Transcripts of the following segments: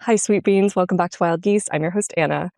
Hi, sweet beans. Welcome back to Wild Geese. I'm your host, Anna.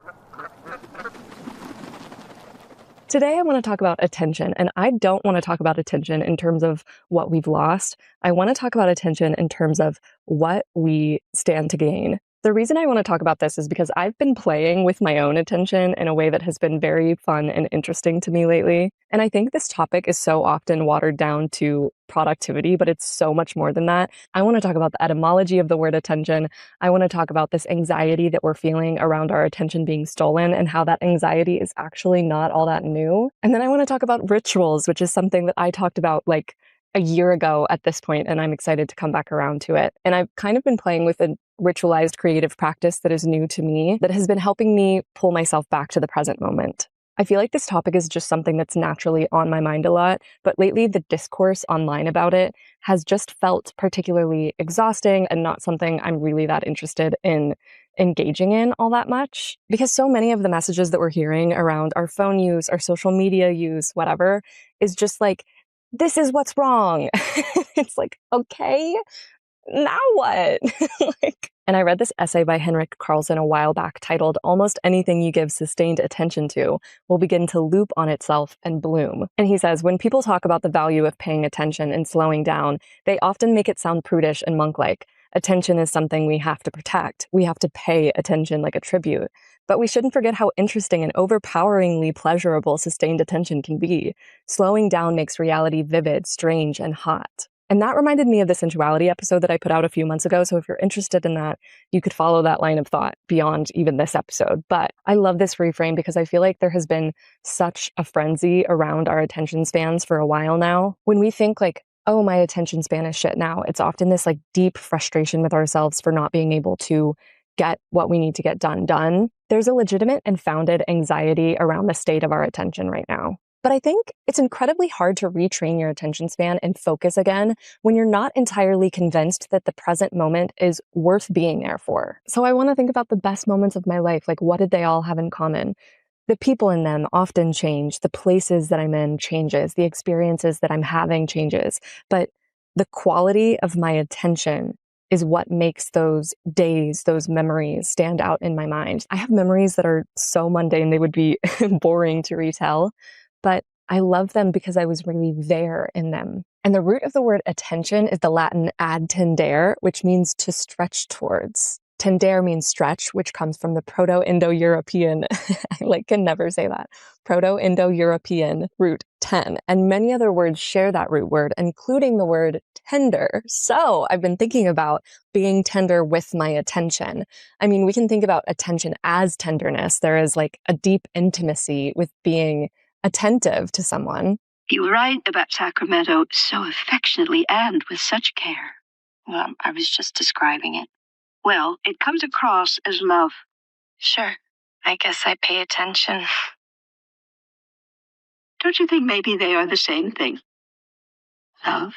Today, I want to talk about attention, and I don't want to talk about attention in terms of what we've lost. I want to talk about attention in terms of what we stand to gain. The reason I want to talk about this is because I've been playing with my own attention in a way that has been very fun and interesting to me lately. And I think this topic is so often watered down to productivity, but it's so much more than that. I want to talk about the etymology of the word attention. I want to talk about this anxiety that we're feeling around our attention being stolen and how that anxiety is actually not all that new. And then I want to talk about rituals, which is something that I talked about like a year ago at this point, and I'm excited to come back around to it. And I've kind of been playing with a ritualized creative practice that is new to me, that has been helping me pull myself back to the present moment. I feel like this topic is just something that's naturally on my mind a lot, but lately the discourse online about it has just felt particularly exhausting and not something I'm really that interested in engaging in all that much. Because so many of the messages that we're hearing around our phone use, our social media use, whatever, is just like, this is what's wrong. It's like, okay, now what? And I read this essay by Henrik Carlson a while back titled, "Almost anything you give sustained attention to will begin to loop on itself and bloom." And he says, when people talk about the value of paying attention and slowing down, they often make it sound prudish and monk-like. Attention is something we have to protect. We have to pay attention like a tribute. But we shouldn't forget how interesting and overpoweringly pleasurable sustained attention can be. Slowing down makes reality vivid, strange, and hot. And that reminded me of the sensuality episode that I put out a few months ago. So if you're interested in that, you could follow that line of thought beyond even this episode. But I love this reframe because I feel like there has been such a frenzy around our attention spans for a while now. When we think like, oh, my attention span is shit now, it's often this like deep frustration with ourselves for not being able to get what we need to get done. There's a legitimate and founded anxiety around the state of our attention right now. But I think it's incredibly hard to retrain your attention span and focus again when you're not entirely convinced that the present moment is worth being there for. So I want to think about the best moments of my life. Like, what did they all have in common? The people in them often change. The places that I'm in changes. The experiences that I'm having changes. But the quality of my attention is what makes those days, those memories stand out in my mind. I have memories that are so mundane, they would be boring to retell. But I love them because I was really there in them. And the root of the word attention is the Latin ad tendere, which means to stretch towards. Tendere means stretch, which comes from the Proto-Indo-European, I can never say that, Proto-Indo-European root ten. And many other words share that root word, including the word tender. So I've been thinking about being tender with my attention. I mean, we can think about attention as tenderness. There is like a deep intimacy with being attentive to someone. You write about Sacramento so affectionately and with such care. Well, I was just describing it. Well, it comes across as love. Sure, I guess I pay attention. Don't you think maybe they are the same thing? Love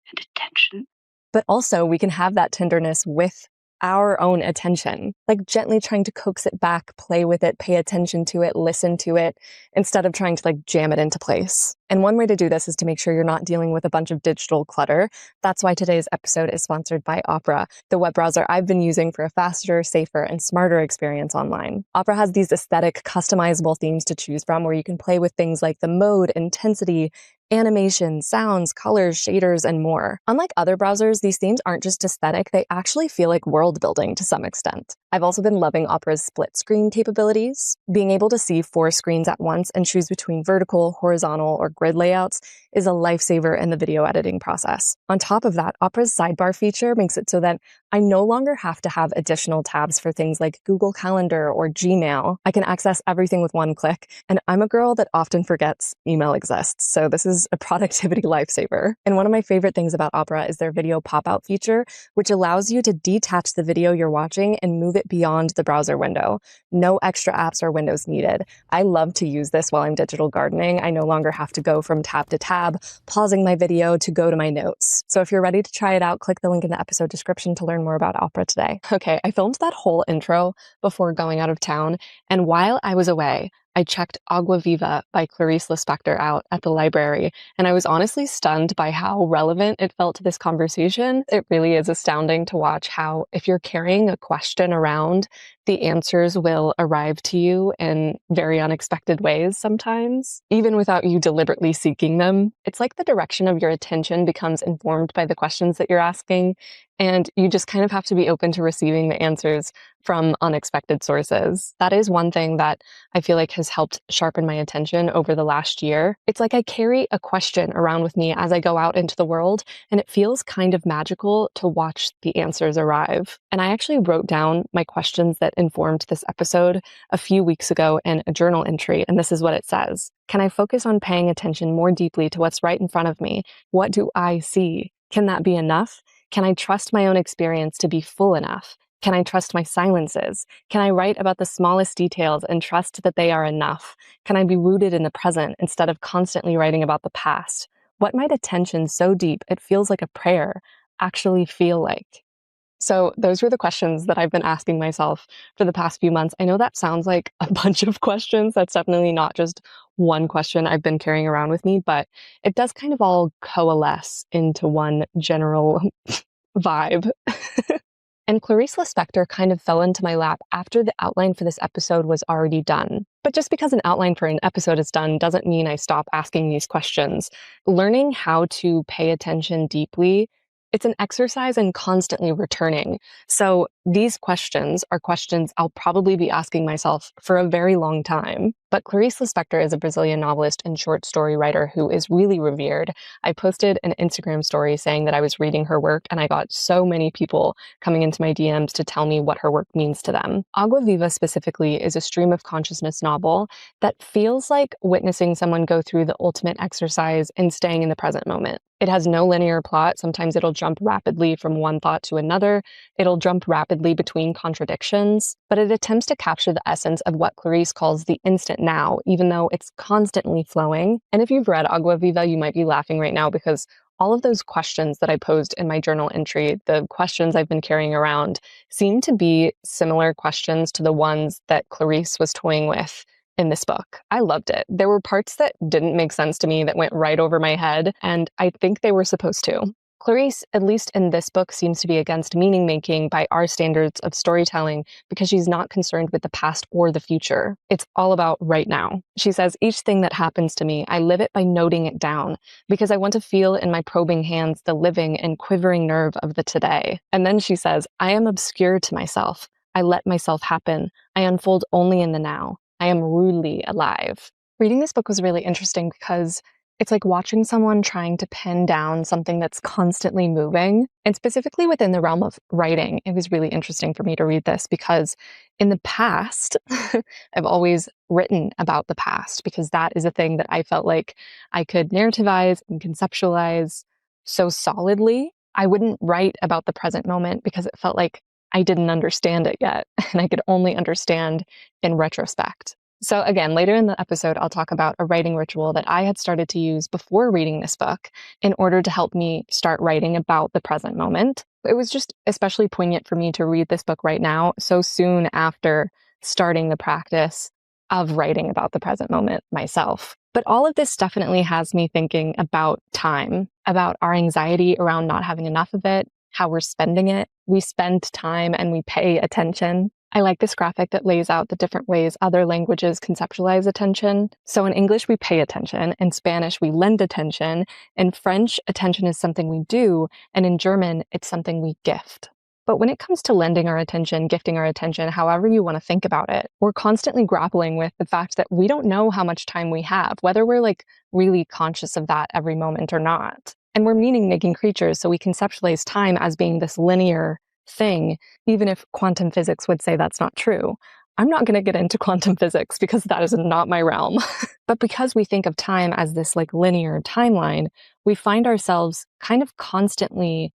and attention. But also we can have that tenderness with our own attention, like gently trying to coax it back, play with it, pay attention to it, listen to it, instead of trying to like jam it into place. And one way to do this is to make sure you're not dealing with a bunch of digital clutter. That's why today's episode is sponsored by Opera, the web browser I've been using for a faster, safer, and smarter experience online. Opera has these aesthetic, customizable themes to choose from where you can play with things like the mode, intensity, animation, sounds, colors, shaders, and more. Unlike other browsers, these themes aren't just aesthetic, they actually feel like world building to some extent. I've also been loving Opera's split screen capabilities. Being able to see 4 screens at once and choose between vertical, horizontal, or grid layouts is a lifesaver in the video editing process. On top of that, Opera's sidebar feature makes it so that I no longer have to have additional tabs for things like Google Calendar or Gmail. I can access everything with one click, and I'm a girl that often forgets email exists, so this is a productivity lifesaver. And one of my favorite things about Opera is their video pop-out feature, which allows you to detach the video you're watching and move it beyond the browser window. No extra apps or windows needed. I love to use this while I'm digital gardening. I no longer have to go from tab to tab, pausing my video to go to my notes. So if you're ready to try it out, click the link in the episode description to learn more about Opera today. Okay, I filmed that whole intro before going out of town, and while I was away, I checked Agua Viva by Clarice Lispector out at the library, and I was honestly stunned by how relevant it felt to this conversation. It really is astounding to watch how, if you're carrying a question around, the answers will arrive to you in very unexpected ways sometimes, even without you deliberately seeking them. It's like the direction of your attention becomes informed by the questions that you're asking, and you just kind of have to be open to receiving the answers from unexpected sources. That is one thing that I feel like has helped sharpen my attention over the last year. It's like I carry a question around with me as I go out into the world, and it feels kind of magical to watch the answers arrive. And I actually wrote down my questions that informed this episode a few weeks ago in a journal entry, and this is what it says. Can I focus on paying attention more deeply to what's right in front of me? What do I see? Can that be enough? Can I trust my own experience to be full enough? Can I trust my silences? Can I write about the smallest details and trust that they are enough? Can I be rooted in the present instead of constantly writing about the past? What might attention so deep it feels like a prayer actually feel like? So those were the questions that I've been asking myself for the past few months. I know that sounds like a bunch of questions. That's definitely not just one question I've been carrying around with me, but it does kind of all coalesce into one general vibe. And Clarice Lispector kind of fell into my lap after the outline for this episode was already done. But just because an outline for an episode is done doesn't mean I stop asking these questions. Learning how to pay attention deeply, it's an exercise in constantly returning. So these questions are questions I'll probably be asking myself for a very long time. But Clarice Lispector is a Brazilian novelist and short story writer who is really revered. I posted an Instagram story saying that I was reading her work, and I got so many people coming into my DMs to tell me what her work means to them. Agua Viva specifically is a stream of consciousness novel that feels like witnessing someone go through the ultimate exercise in staying in the present moment. It has no linear plot. Sometimes it'll jump rapidly from one thought to another. It'll jump rapidly between contradictions, but it attempts to capture the essence of what Clarice calls the instant now, even though it's constantly flowing. And if you've read Agua Viva, you might be laughing right now because all of those questions that I posed in my journal entry, the questions I've been carrying around, seem to be similar questions to the ones that Clarice was toying with in this book. I loved it. There were parts that didn't make sense to me that went right over my head, and I think they were supposed to. Clarice, at least in this book, seems to be against meaning making by our standards of storytelling because she's not concerned with the past or the future. It's all about right now. She says, each thing that happens to me, I live it by noting it down because I want to feel in my probing hands the living and quivering nerve of the today. And then she says, I am obscure to myself. I let myself happen. I unfold only in the now. I am rudely alive. Reading this book was really interesting because it's like watching someone trying to pin down something that's constantly moving. And specifically within the realm of writing, it was really interesting for me to read this because in the past, I've always written about the past because that is a thing that I felt like I could narrativize and conceptualize so solidly. I wouldn't write about the present moment because it felt like I didn't understand it yet, and I could only understand in retrospect. So again, later in the episode, I'll talk about a writing ritual that I had started to use before reading this book in order to help me start writing about the present moment. It was just especially poignant for me to read this book right now, so soon after starting the practice of writing about the present moment myself. But all of this definitely has me thinking about time, about our anxiety around not having enough of it, how we're spending it. We spend time and we pay attention. I like this graphic that lays out the different ways other languages conceptualize attention. So in English, we pay attention. In Spanish, we lend attention. In French, attention is something we do. And in German, it's something we gift. But when it comes to lending our attention, gifting our attention, however you want to think about it, we're constantly grappling with the fact that we don't know how much time we have, whether we're like really conscious of that every moment or not. And we're meaning-making creatures, so we conceptualize time as being this linear thing, even if quantum physics would say that's not true. I'm not going to get into quantum physics because that is not my realm. But because we think of time as this like linear timeline, we find ourselves kind of constantly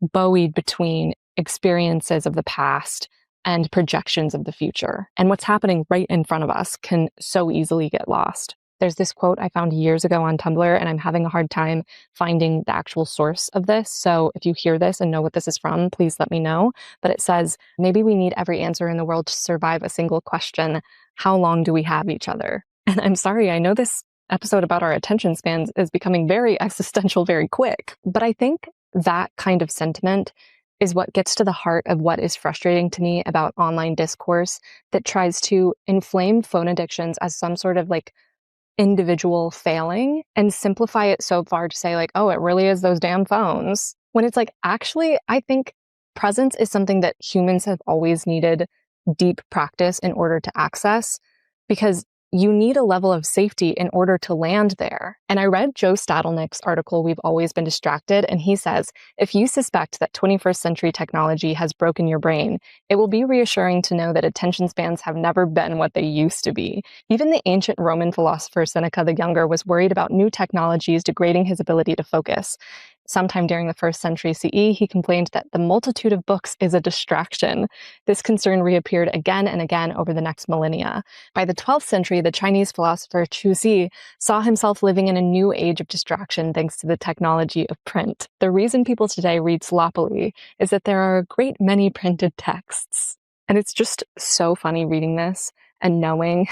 buoyed between experiences of the past and projections of the future. And what's happening right in front of us can so easily get lost. There's this quote I found years ago on Tumblr, and I'm having a hard time finding the actual source of this. So if you hear this and know what this is from, please let me know. But it says, maybe we need every answer in the world to survive a single question. How long do we have each other? And I'm sorry, I know this episode about our attention spans is becoming very existential very quick, but I think that kind of sentiment is what gets to the heart of what is frustrating to me about online discourse that tries to inflame phone addictions as some sort of like individual failing and simplify it so far to say like, oh, it really is those damn phones. When it's like, actually, I think presence is something that humans have always needed deep practice in order to access, because you need a level of safety in order to land there. And I read Joe Stadelnick's article, We've Always Been Distracted, and he says, if you suspect that 21st century technology has broken your brain, it will be reassuring to know that attention spans have never been what they used to be. Even the ancient Roman philosopher Seneca the Younger was worried about new technologies degrading his ability to focus. Sometime during the 1st century CE, he complained that the multitude of books is a distraction. This concern reappeared again and again over the next millennia. By the 12th century, the Chinese philosopher Chu Xi saw himself living in a new age of distraction thanks to the technology of print. The reason people today read sloppily is that there are a great many printed texts. And it's just so funny reading this and knowing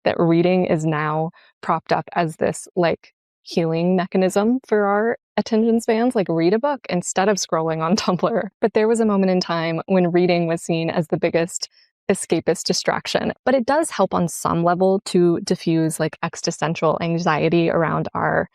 that reading is now propped up as this like healing mechanism for our attention spans, like read a book instead of scrolling on Tumblr. But there was a moment in time when reading was seen as the biggest escapist distraction. But it does help on some level to diffuse like existential anxiety around our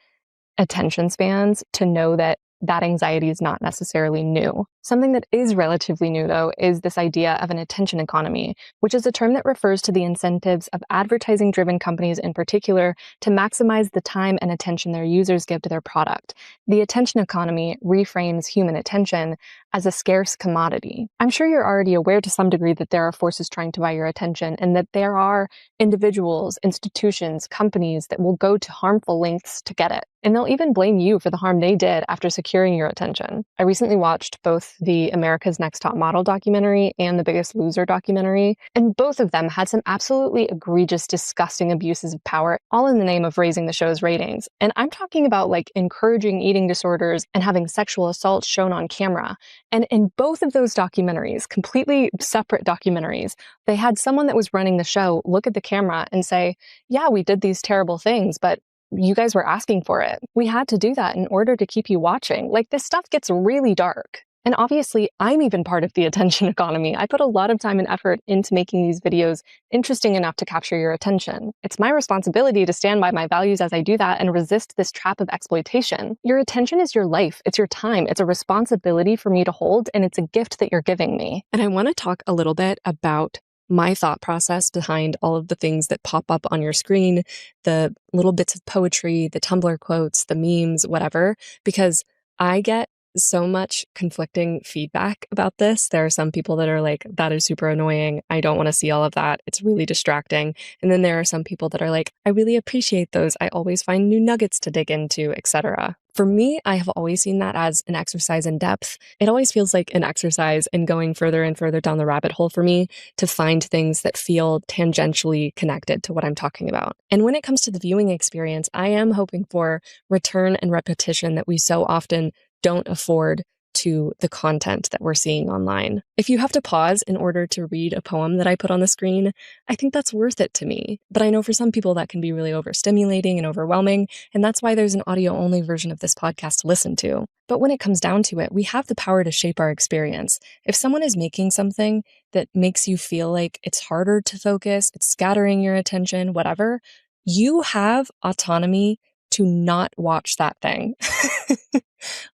attention spans, to know that that anxiety is not necessarily new. Something that is relatively new, though, is this idea of an attention economy, which is a term that refers to the incentives of advertising-driven companies in particular to maximize the time and attention their users give to their product. The attention economy reframes human attention as a scarce commodity. I'm sure you're already aware to some degree that there are forces trying to buy your attention, and that there are individuals, institutions, companies that will go to harmful lengths to get it. And they'll even blame you for the harm they did after securing your attention. I recently watched both the America's Next Top Model documentary and the Biggest Loser documentary, and both of them had some absolutely egregious, disgusting abuses of power, all in the name of raising the show's ratings. And I'm talking about like encouraging eating disorders and having sexual assaults shown on camera. And in both of those documentaries, completely separate documentaries, they had someone that was running the show look at the camera and say, yeah, we did these terrible things, but you guys were asking for it. We had to do that in order to keep you watching. Like, this stuff gets really dark. And obviously, I'm even part of the attention economy. I put a lot of time and effort into making these videos interesting enough to capture your attention. It's my responsibility to stand by my values as I do that and resist this trap of exploitation. Your attention is your life. It's your time. It's a responsibility for me to hold, and it's a gift that you're giving me. And I want to talk a little bit about my thought process behind all of the things that pop up on your screen, the little bits of poetry, the Tumblr quotes, the memes, whatever, because I get so much conflicting feedback about this. There are some people that are like, that is super annoying. I don't want to see all of that. It's really distracting. And then there are some people that are like, I really appreciate those. I always find new nuggets to dig into, etc. For me, I have always seen that as an exercise in depth. It always feels like an exercise in going further and further down the rabbit hole for me to find things that feel tangentially connected to what I'm talking about. And when it comes to the viewing experience, I am hoping for return and repetition that we so often don't afford to the content that we're seeing online. If you have to pause in order to read a poem that I put on the screen, I think that's worth it to me. But I know for some people that can be really overstimulating and overwhelming, and that's why there's an audio-only version of this podcast to listen to. But when it comes down to it, we have the power to shape our experience. If someone is making something that makes you feel like it's harder to focus, it's scattering your attention, whatever, you have autonomy to not watch that thing.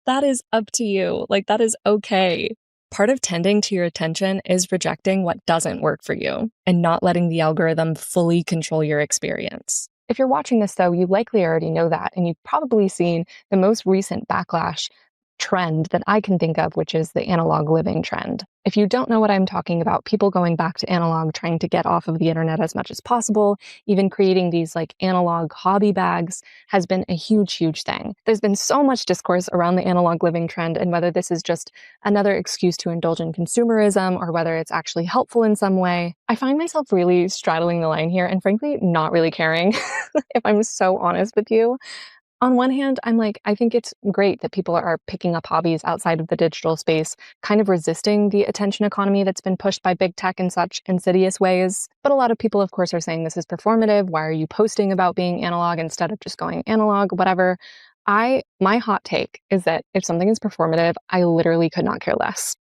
That is up to you. Like, that is okay. Part of tending to your attention is rejecting what doesn't work for you and not letting the algorithm fully control your experience. If you're watching this, though, you likely already know that, and you've probably seen the most recent backlash trend that I can think of, which is the analog living trend. If you don't know what I'm talking about, people going back to analog, trying to get off of the internet as much as possible, even creating these like analog hobby bags has been a huge, huge thing. There's been so much discourse around the analog living trend and whether this is just another excuse to indulge in consumerism or whether it's actually helpful in some way. I find myself really straddling the line here and frankly not really caring if I'm so honest with you. On one hand, I'm like, I think it's great that people are picking up hobbies outside of the digital space, kind of resisting the attention economy that's been pushed by big tech in such insidious ways. But a lot of people, of course, are saying this is performative. Why are you posting about being analog instead of just going analog, whatever? My hot take is that if something is performative, I literally could not care less.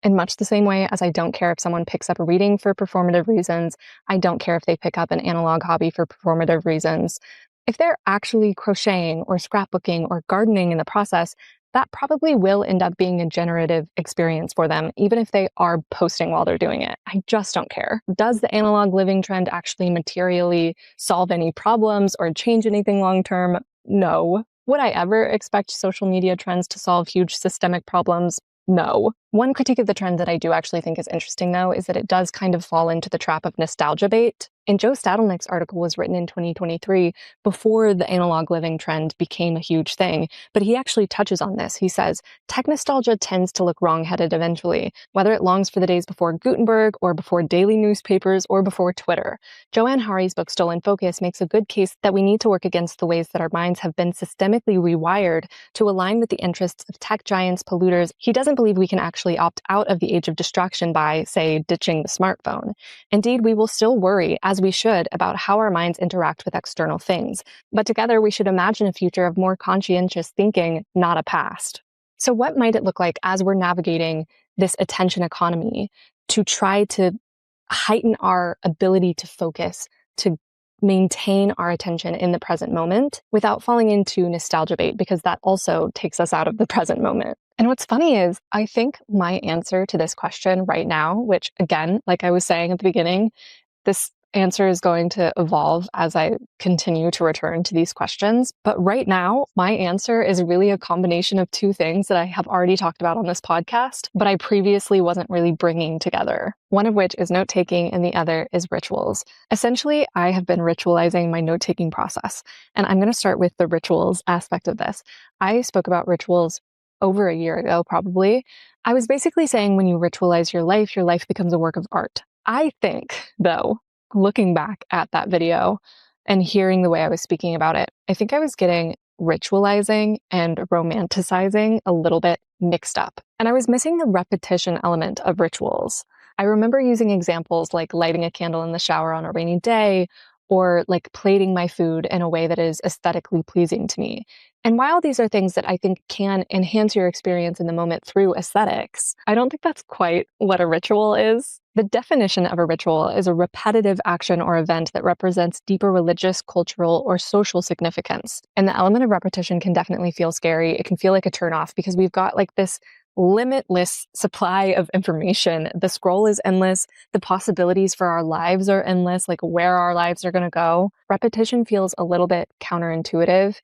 In much the same way as I don't care if someone picks up a reading for performative reasons, I don't care if they pick up an analog hobby for performative reasons. If they're actually crocheting or scrapbooking or gardening in the process, that probably will end up being a generative experience for them, even if they are posting while they're doing it. I just don't care. Does the analog living trend actually materially solve any problems or change anything long term? No. Would I ever expect social media trends to solve huge systemic problems? No. One critique of the trend that I do actually think is interesting, though, is that it does kind of fall into the trap of nostalgia bait. And Joe Stadelnick's article was written in 2023 before the analog living trend became a huge thing, but he actually touches on this. He says, tech nostalgia tends to look wrong-headed eventually, whether it longs for the days before Gutenberg or before daily newspapers or before Twitter. Joanne Hari's book Stolen Focus makes a good case that we need to work against the ways that our minds have been systemically rewired to align with the interests of tech giants, polluters. He doesn't believe we can actually opt out of the age of distraction by, say, ditching the smartphone. Indeed, we will still worry, as we should, about how our minds interact with external things. But together, we should imagine a future of more conscientious thinking, not a past. So what might it look like as we're navigating this attention economy to try to heighten our ability to focus, to maintain our attention in the present moment without falling into nostalgia bait, because that also takes us out of the present moment? And what's funny is I think my answer to this question right now, which again, like I was saying at the beginning, this answer is going to evolve as I continue to return to these questions. But right now, my answer is really a combination of two things that I have already talked about on this podcast, but I previously wasn't really bringing together. One of which is note-taking and the other is rituals. Essentially, I have been ritualizing my note-taking process. And I'm going to start with the rituals aspect of this. I spoke about rituals over a year ago, probably. I was basically saying when you ritualize your life becomes a work of art. I think, though, looking back at that video and hearing the way I was speaking about it, I think I was getting ritualizing and romanticizing a little bit mixed up. And I was missing the repetition element of rituals. I remember using examples like lighting a candle in the shower on a rainy day or like plating my food in a way that is aesthetically pleasing to me. And while these are things that I think can enhance your experience in the moment through aesthetics, I don't think that's quite what a ritual is. The definition of a ritual is a repetitive action or event that represents deeper religious, cultural, or social significance. And the element of repetition can definitely feel scary. It can feel like a turnoff because we've got like this limitless supply of information. The scroll is endless. The possibilities for our lives are endless, like where our lives are going to go. Repetition feels a little bit counterintuitive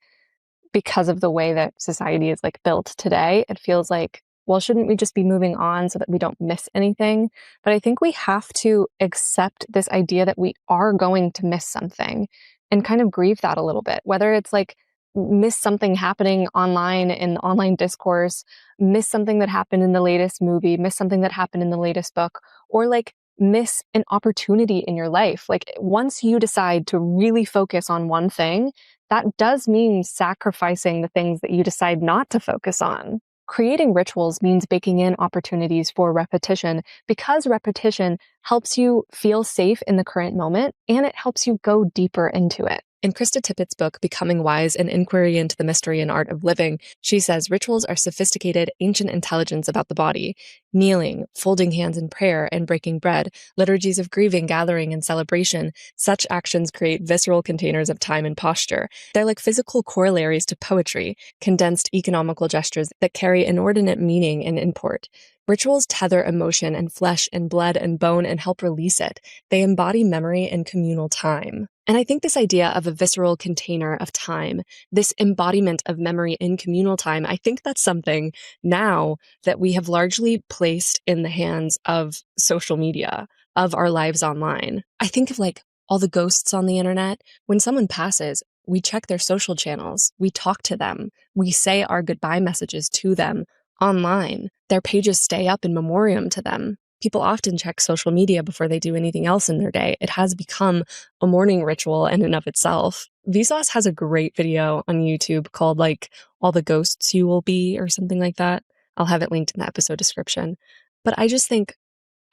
because of the way that society is like built today. It feels like, well, shouldn't we just be moving on so that we don't miss anything? But I think we have to accept this idea that we are going to miss something and kind of grieve that a little bit, whether it's like miss something happening online in online discourse, miss something that happened in the latest movie, miss something that happened in the latest book, or like miss an opportunity in your life. Like once you decide to really focus on one thing, that does mean sacrificing the things that you decide not to focus on. Creating rituals means baking in opportunities for repetition because repetition helps you feel safe in the current moment and it helps you go deeper into it. In Krista Tippett's book, Becoming Wise, An Inquiry into the Mystery and Art of Living, she says rituals are sophisticated, ancient intelligence about the body. Kneeling, folding hands in prayer, and breaking bread, liturgies of grieving, gathering, and celebration, such actions create visceral containers of time and posture. They're like physical corollaries to poetry, condensed economical gestures that carry inordinate meaning and import. Rituals tether emotion and flesh and blood and bone and help release it. They embody memory and communal time. And I think this idea of a visceral container of time, this embodiment of memory in communal time, I think that's something now that we have largely placed in the hands of social media, of our lives online. I think of like all the ghosts on the internet. When someone passes, we check their social channels, we talk to them, we say our goodbye messages to them online. Their pages stay up in memoriam to them. People often check social media before they do anything else in their day. It has become a morning ritual in and of itself. Vsauce has a great video on YouTube called like All the Ghosts You Will Be or something like that. I'll have it linked in the episode description. But I just think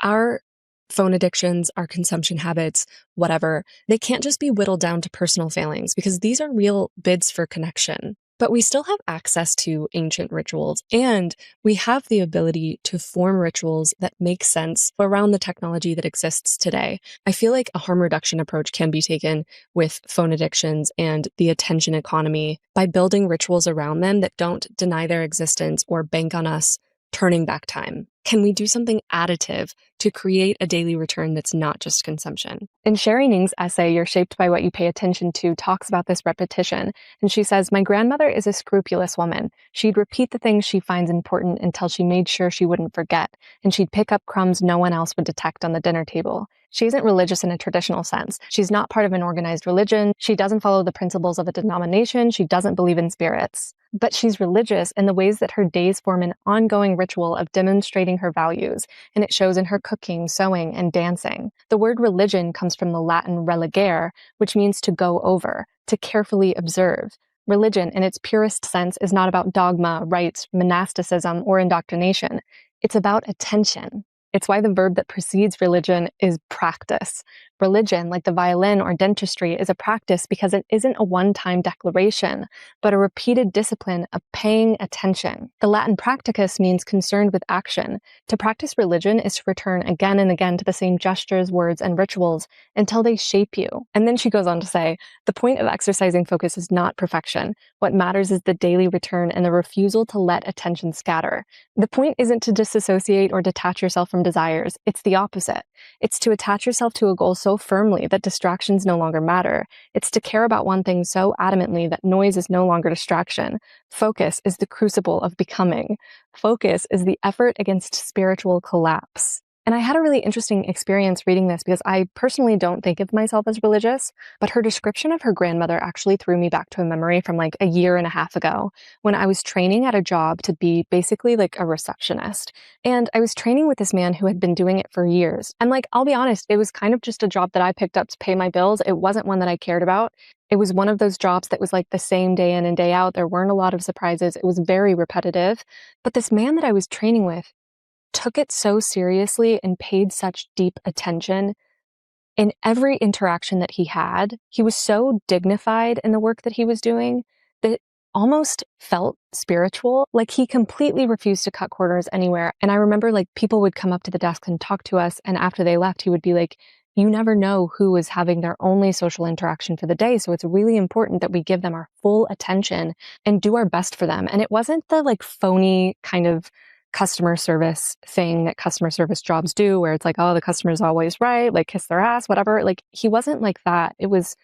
our phone addictions, our consumption habits, whatever, they can't just be whittled down to personal failings because these are real bids for connection. But we still have access to ancient rituals, and we have the ability to form rituals that make sense around the technology that exists today. I feel like a harm reduction approach can be taken with phone addictions and the attention economy by building rituals around them that don't deny their existence or bank on us turning back time. Can we do something additive to create a daily return that's not just consumption? In Sherry Ning's essay, You're Shaped by What You Pay Attention To, talks about this repetition. And she says, my grandmother is a scrupulous woman. She'd repeat the things she finds important until she made sure she wouldn't forget. And she'd pick up crumbs no one else would detect on the dinner table. She isn't religious in a traditional sense. She's not part of an organized religion. She doesn't follow the principles of a denomination. She doesn't believe in spirits. But she's religious in the ways that her days form an ongoing ritual of demonstrating her values, and it shows in her cooking, sewing, and dancing. The word religion comes from the Latin religere, which means to go over, to carefully observe. Religion, in its purest sense, is not about dogma, rites, monasticism, or indoctrination. It's about attention. It's why the verb that precedes religion is practice. Religion, like the violin or dentistry, is a practice because it isn't a one-time declaration, but a repeated discipline of paying attention. The Latin practicus means concerned with action. To practice religion is to return again and again to the same gestures, words, and rituals until they shape you. And then she goes on to say, the point of exercising focus is not perfection. What matters is the daily return and the refusal to let attention scatter. The point isn't to disassociate or detach yourself from desires. It's the opposite. It's to attach yourself to a goal so firmly that distractions no longer matter. It's to care about one thing so adamantly that noise is no longer distraction. Focus is the crucible of becoming. Focus is the effort against spiritual collapse. And I had a really interesting experience reading this because I personally don't think of myself as religious, but her description of her grandmother actually threw me back to a memory from like a year and a half ago when I was training at a job to be basically like a receptionist. And I was training with this man who had been doing it for years. And like, I'll be honest, it was kind of just a job that I picked up to pay my bills. It wasn't one that I cared about. It was one of those jobs that was like the same day in and day out. There weren't a lot of surprises. It was very repetitive. But this man that I was training with took it so seriously and paid such deep attention in every interaction that he had. He was so dignified in the work that he was doing that it almost felt spiritual. Like he completely refused to cut corners anywhere. And I remember like people would come up to the desk and talk to us. And after they left, he would be like, you never know who is having their only social interaction for the day. So it's really important that we give them our full attention and do our best for them. And it wasn't the like phony kind of customer service thing that customer service jobs do where it's like, oh, the customer's always right, like kiss their ass, whatever. Like he wasn't like that. It was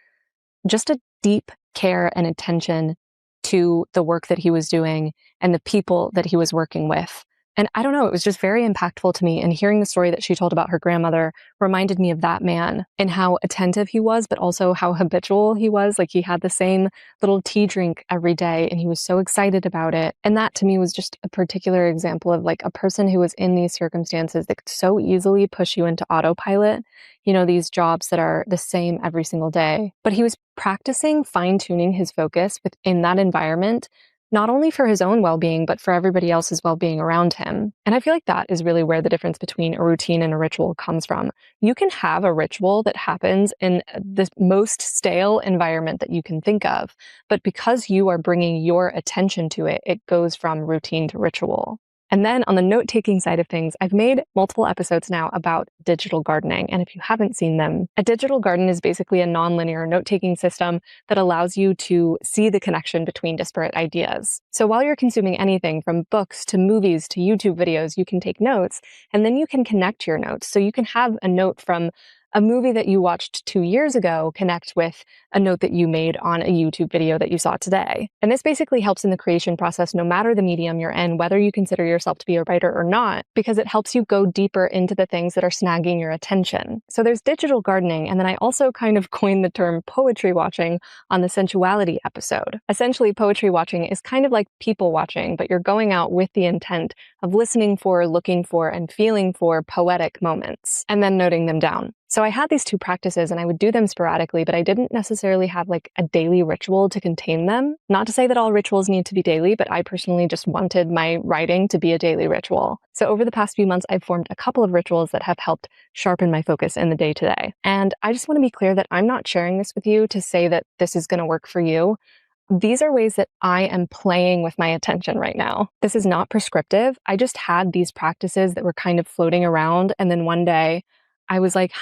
just a deep care and attention to the work that he was doing and the people that he was working with. And I don't know, it was just very impactful to me. And hearing the story that she told about her grandmother reminded me of that man and how attentive he was, but also how habitual he was. Like he had the same little tea drink every day and he was so excited about it. And that to me was just a particular example of like a person who was in these circumstances that could so easily push you into autopilot, you know, these jobs that are the same every single day. But he was practicing fine-tuning his focus within that environment, not only for his own well-being, but for everybody else's well-being around him. And I feel like that is really where the difference between a routine and a ritual comes from. You can have a ritual that happens in the most stale environment that you can think of, but because you are bringing your attention to it, it goes from routine to ritual. And then on the note-taking side of things, I've made multiple episodes now about digital gardening. And if you haven't seen them, a digital garden is basically a nonlinear note-taking system that allows you to see the connection between disparate ideas. So while you're consuming anything from books to movies to YouTube videos, you can take notes, and then you can connect your notes. So you can have a note from a movie that you watched 2 years ago connect with a note that you made on a YouTube video that you saw today. And this basically helps in the creation process, no matter the medium you're in, whether you consider yourself to be a writer or not, because it helps you go deeper into the things that are snagging your attention. So there's digital gardening, and then I also kind of coined the term poetry watching on the sensuality episode. Essentially, poetry watching is kind of like people watching, but you're going out with the intent of listening for, looking for, and feeling for poetic moments, and then noting them down. So I had these two practices and I would do them sporadically, but I didn't necessarily have like a daily ritual to contain them. Not to say that all rituals need to be daily, but I personally just wanted my writing to be a daily ritual. So over the past few months, I've formed a couple of rituals that have helped sharpen my focus in the day-to-day. And I just want to be clear that I'm not sharing this with you to say that this is going to work for you. These are ways that I am playing with my attention right now. This is not prescriptive. I just had these practices that were kind of floating around. And then one day I was like,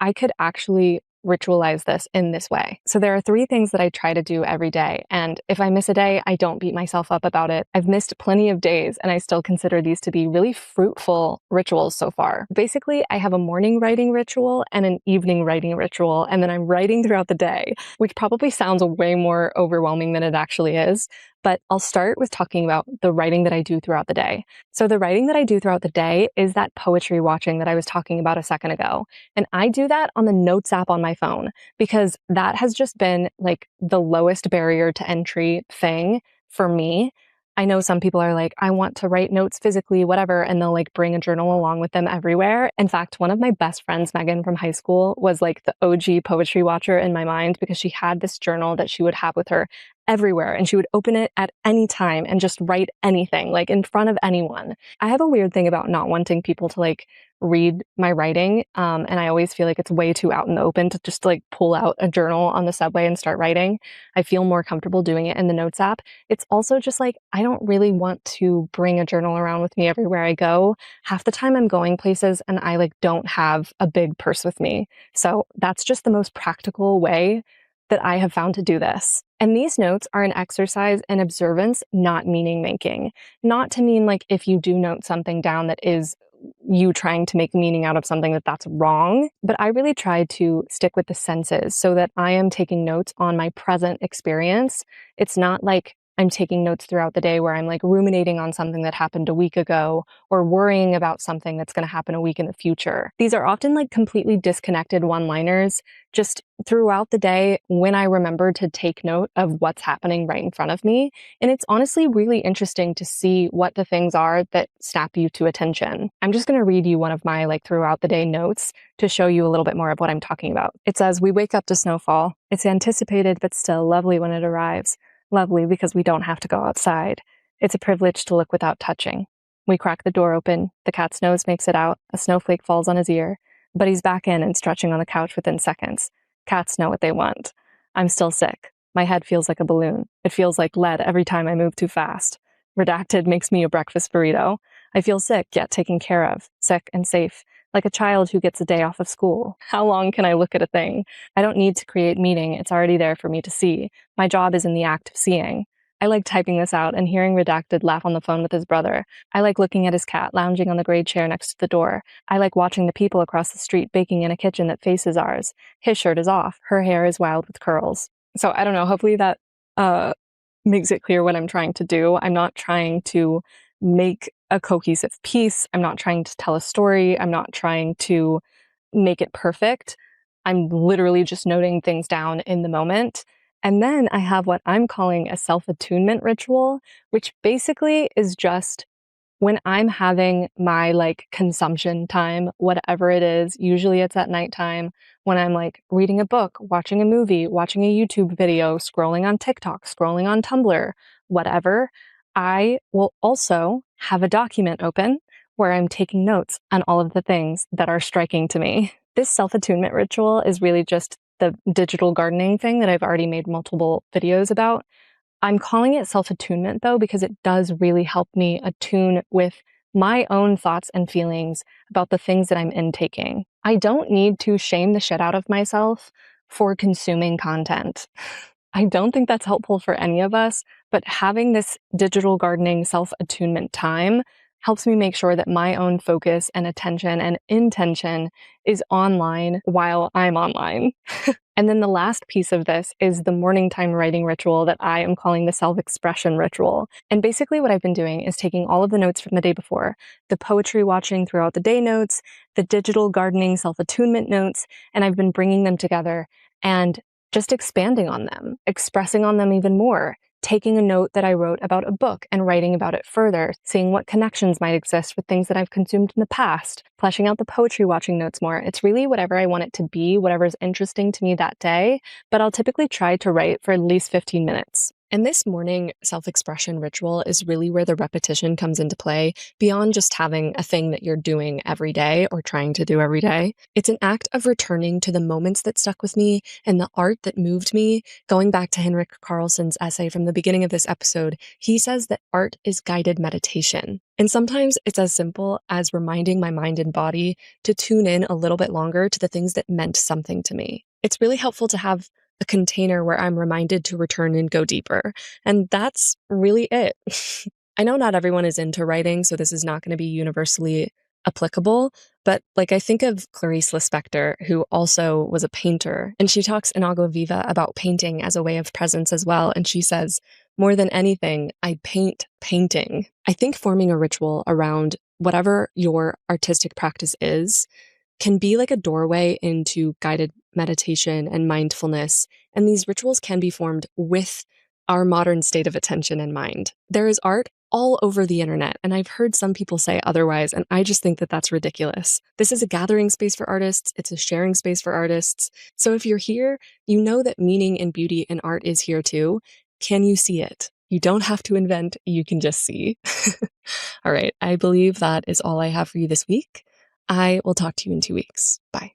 I could actually ritualize this in this way. So there are 3 things that I try to do every day. And if I miss a day, I don't beat myself up about it. I've missed plenty of days and I still consider these to be really fruitful rituals so far. Basically, I have a morning writing ritual and an evening writing ritual, and then I'm writing throughout the day, which probably sounds way more overwhelming than it actually is. But I'll start with talking about the writing that I do throughout the day. So the writing that I do throughout the day is that poetry watching that I was talking about a second ago. And I do that on the Notes app on my phone because that has just been like the lowest barrier to entry thing for me. I know some people are like, I want to write notes physically, whatever, and they'll like bring a journal along with them everywhere. In fact, one of my best friends, Megan from high school, was like the OG poetry watcher in my mind because she had this journal that she would have with her everywhere and she would open it at any time and just write anything like in front of anyone. I have a weird thing about not wanting people to like read my writing. And I always feel like it's way too out in the open to just like pull out a journal on the subway and start writing. I feel more comfortable doing it in the Notes app. It's also just like, I don't really want to bring a journal around with me everywhere I go. Half the time I'm going places and I like don't have a big purse with me. So that's just the most practical way that I have found to do this. And these notes are an exercise in observance, not meaning making. Not to mean like if you do note something down that is you trying to make meaning out of something that's wrong, but I really try to stick with the senses so that I am taking notes on my present experience. It's not like I'm taking notes throughout the day where I'm like ruminating on something that happened a week ago or worrying about something that's going to happen a week in the future. These are often like completely disconnected one-liners just throughout the day when I remember to take note of what's happening right in front of me. And it's honestly really interesting to see what the things are that snap you to attention. I'm just going to read you one of my like throughout the day notes to show you a little bit more of what I'm talking about. It says, "We wake up to snowfall. It's anticipated but still lovely when it arrives. Lovely because we don't have to go outside. It's a privilege to look without touching. We crack the door open. The cat's nose makes it out. A snowflake falls on his ear. But he's back in and stretching on the couch within seconds. Cats know what they want. I'm still sick. My head feels like a balloon. It feels like lead every time I move too fast. Redacted makes me a breakfast burrito. I feel sick, yet taken care of. Sick and safe. Like a child who gets a day off of school. How long can I look at a thing? I don't need to create meaning. It's already there for me to see. My job is in the act of seeing. I like typing this out and hearing Redacted laugh on the phone with his brother. I like looking at his cat lounging on the gray chair next to the door. I like watching the people across the street baking in a kitchen that faces ours. His shirt is off. Her hair is wild with curls." So I don't know. Hopefully that makes it clear what I'm trying to do. I'm not trying to make a cohesive piece. I'm not trying to tell a story. I'm not trying to make it perfect. I'm literally just noting things down in the moment. And then I have what I'm calling a self-attunement ritual, which basically is just when I'm having my like consumption time, whatever it is, usually it's at nighttime when I'm like reading a book, watching a movie, watching a YouTube video, scrolling on TikTok, scrolling on Tumblr, whatever, I will also have a document open where I'm taking notes on all of the things that are striking to me. This self-attunement ritual is really just the digital gardening thing that I've already made multiple videos about. I'm calling it self-attunement though, because it does really help me attune with my own thoughts and feelings about the things that I'm intaking. I don't need to shame the shit out of myself for consuming content. I don't think that's helpful for any of us, but having this digital gardening self-attunement time helps me make sure that my own focus and attention and intention is online while I'm online. And then the last piece of this is the morning time writing ritual that I am calling the self-expression ritual. And basically what I've been doing is taking all of the notes from the day before, the poetry watching throughout the day notes, the digital gardening self-attunement notes, and I've been bringing them together and just expanding on them, expressing on them even more, taking a note that I wrote about a book and writing about it further, seeing what connections might exist with things that I've consumed in the past, fleshing out the poetry watching notes more. It's really whatever I want it to be, whatever's interesting to me that day, but I'll typically try to write for at least 15 minutes. And this morning self-expression ritual is really where the repetition comes into play beyond just having a thing that you're doing every day or trying to do every day. It's an act of returning to the moments that stuck with me and the art that moved me. Going back to Henrik Carlson's essay from the beginning of this episode, he says that art is guided meditation. And sometimes it's as simple as reminding my mind and body to tune in a little bit longer to the things that meant something to me. It's really helpful to have a container where I'm reminded to return and go deeper. And that's really it. I know not everyone is into writing, so this is not going to be universally applicable, but I think of Clarice Lispector, who also was a painter, and she talks in Agua Viva about painting as a way of presence as well. And she says, more than anything, I paint painting. I think forming a ritual around whatever your artistic practice is can be like a doorway into guided meditation and mindfulness. And these rituals can be formed with our modern state of attention in mind. There is art all over the internet, and I've heard some people say otherwise, and I just think that that's ridiculous. This is a gathering space for artists. It's a sharing space for artists. So if you're here, you know that meaning and beauty in art is here too. Can you see it? You don't have to invent, you can just see. All right, I believe that is all I have for you this week. I will talk to you in 2 weeks. Bye.